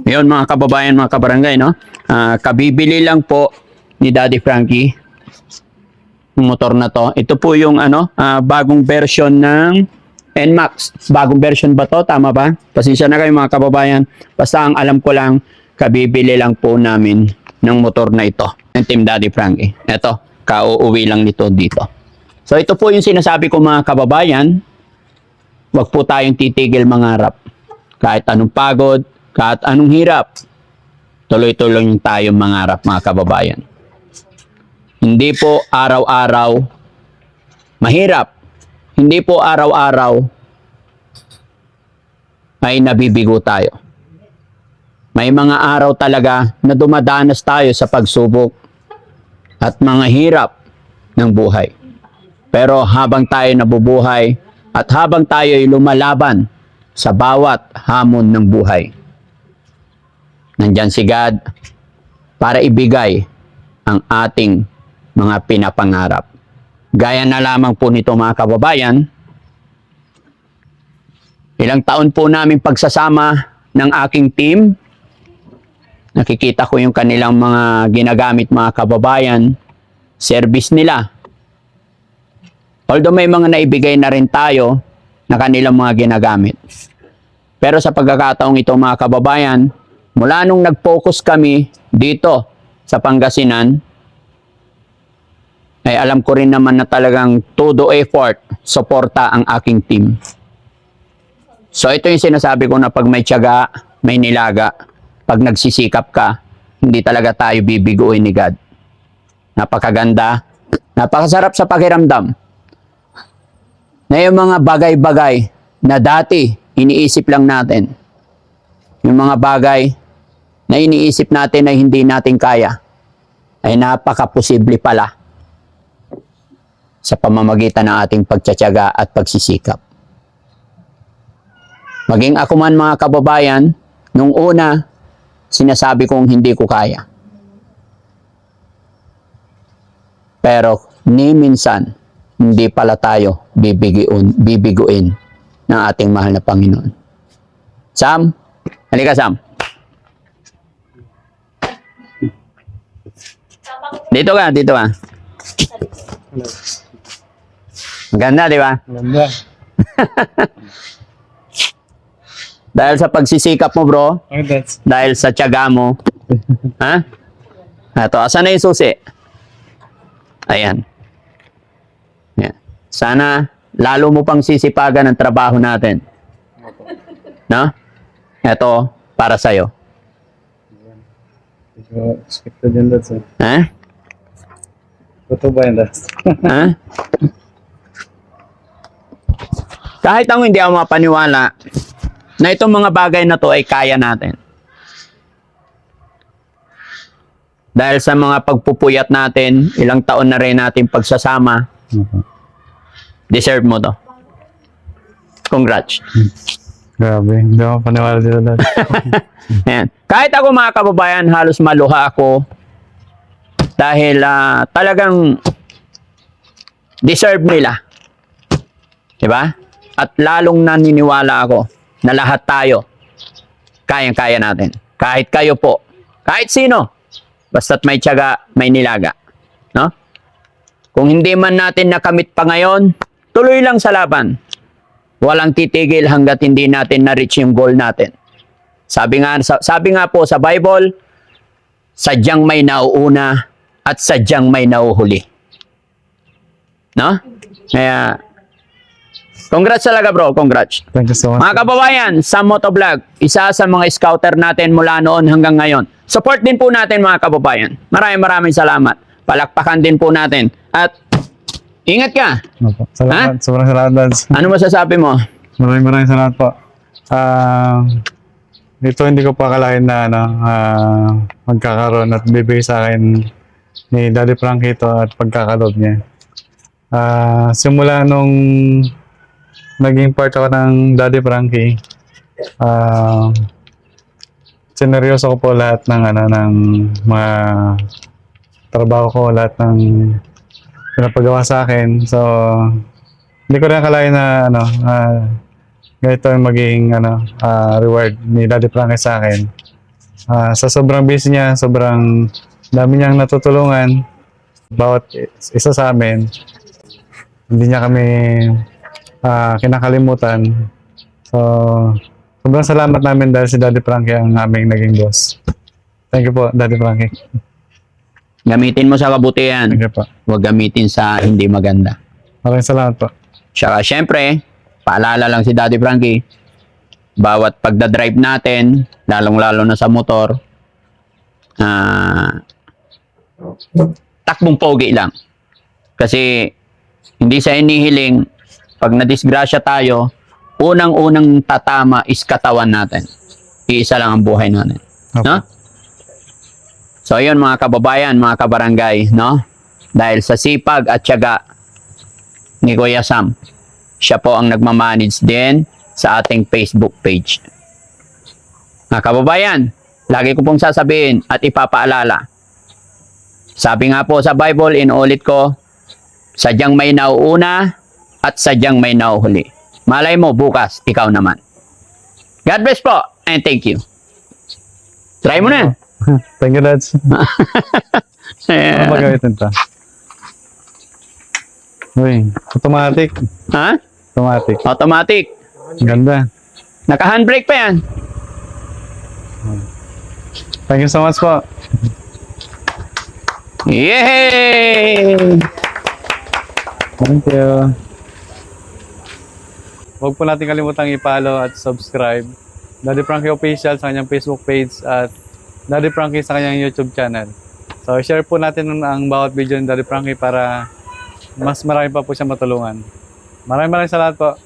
Yun mga kababayan, mga kabarangay, no? Kabibili lang po ni Daddy Frankie yung motor na to. Ito po yung bagong version ng NMAX. Bagong version ba to? Tama ba? Pasensya na kayo mga kababayan. Basta ang alam ko lang, kabibili lang po namin ng motor na ito. Ng Team Daddy Frankie. Ito, kauuwi lang nito dito. So ito po yung sinasabi ko mga kababayan. Huwag po tayong titigil mangarap. Kahit anong pagod, kahit anong hirap, tuloy-tuloy tayo mangarap mga kababayan. Hindi po araw-araw mahirap. Hindi po araw-araw ay nabibigo tayo. May mga araw talaga na dumadanas tayo sa pagsubok at mga hirap ng buhay. Pero habang tayo nabubuhay at habang tayo ay lumalaban sa bawat hamon ng buhay, nandyan si God para ibigay ang ating mga pinapangarap. Gaya na lamang po nito mga kababayan, ilang taon po namin pagsasama ng aking team, nakikita ko yung kanilang mga ginagamit mga kababayan, service nila. Although may mga naibigay na rin tayo na kanilang mga ginagamit. Pero sa pagkakataong ito mga kababayan, mula nung nag-focus kami dito sa Pangasinan, ay alam ko rin naman na talagang todo effort, suporta ang aking team. So ito yung sinasabi ko na pag may tiyaga, may nilaga, pag nagsisikap ka, hindi talaga tayo bibiguin ni God. Napakaganda, napakasarap sa pakiramdam na yung mga bagay-bagay na dati iniisip lang natin, yung mga bagay na iniisip natin na hindi natin kaya, ay napaka-posible pala sa pamamagitan ng ating pagtsatsaga at pagsisikap. Maging ako man mga kababayan, nung una, sinasabi kong hindi ko kaya. Pero ni minsan, hindi pala tayo bibiguin ng ating mahal na Panginoon. Sam, halika Sam. Dito ka, dito ka. Maganda, di ba? Maganda. Dahil sa pagsisikap mo, bro. Oh, that's... Dahil sa tiyaga mo. Ha? Ito, asan na yung susi? Ayan. Ayan. Sana lalo mo pang sisipagan ang trabaho natin. No? Ito, para sa'yo. So, expected din that, sir. Ha? Totoo ba yun, that's? Ha? Kahit ako hindi ako mapaniwala na itong mga bagay na to ay kaya natin. Dahil sa mga pagpupuyat natin, ilang taon na rin natin pagsasama, deserve mo to. Congrats. Grabe, hindi ako paniwala dito, dad. Ayan. Kahit ako mga kababayan, halos maluha ako dahil talagang deserve nila. Diba? At lalong naniniwala ako na lahat tayo kayang-kaya natin. Kahit kayo po, kahit sino, basta't may tiyaga, may nilaga. No? Kung hindi man natin nakamit pa ngayon, tuloy lang sa laban. Walang titigil hanggat hindi natin na-reach yung goal natin. Sabi nga po sa Bible, sadyang may nauuna at sadyang may nauhuli. No? Kaya, congrats talaga bro, congrats. Thank you so much. Mga kababayan, sa Motovlog, isa sa mga scouter natin mula noon hanggang ngayon. Support din po natin mga kababayan. Maraming salamat. Palakpakan din po natin. At ingat ka. Opo. Salamat, sobrang salamat, dad. Ano masasabi mo? Maraming salamat po. Ito hindi ko pa akalain na magkakaroon at bibigay sa akin ni Daddy Frankie ito at pagkakaloob niya. Simula nung naging part ako ng Daddy Frankie, sineryoso ko po lahat ng ng mga trabaho ko, lahat ng pinapagawa sa akin. So hindi ko rin akalain na ganito yung maging reward ni Daddy Frankie sa akin. Sa sobrang busy niya, sobrang dami niyang natutulungan, bawat isa sa amin, hindi niya kami kinakalimutan. So, sobrang salamat namin dahil si Daddy Frankie ang aming naging boss. Thank you po, Daddy Frankie. Gamitin mo sa kabutihan. Thank you po. Huwag gamitin sa hindi maganda. Maraming salamat po. Tsaka syempre, paalala lang si Daddy Frankie, bawat pagdadrive natin, lalong-lalo na sa motor, takbong pogi lang. Kasi hindi sa inihiling, pag nadisgrasya tayo, unang-unang tatama is katawan natin. Iisa lang ang buhay natin. Opo. No? So, ayun mga kababayan, mga kabarangay, no? Dahil sa sipag at tiyaga ni Kuya Sam, siya po ang nagmamanage din sa ating Facebook page. Mga kababayan, lagi ko pong sasabihin at ipapaalala. Sabi nga po sa Bible, inuulit ko, sadyang may nauuna at sadyang may nauhuli. Malay mo, bukas, ikaw naman. God bless po, and thank you. Try mo na. Thank you, Dads. Ano ba gamitin ito? Uy, automatic. Ha? Automatic. Automatic. Ganda. Naka-handbrake pa yan. Thank you so much po. Yay! Thank you. Huwag po natin kalimutang i-follow at subscribe Daddy Frankie Official sa kanyang Facebook page at Daddy Frankie sa kanyang YouTube channel. So, share po natin ang bawat video ni Daddy Frankie para mas marami pa po siya matulungan. Maraming salamat po.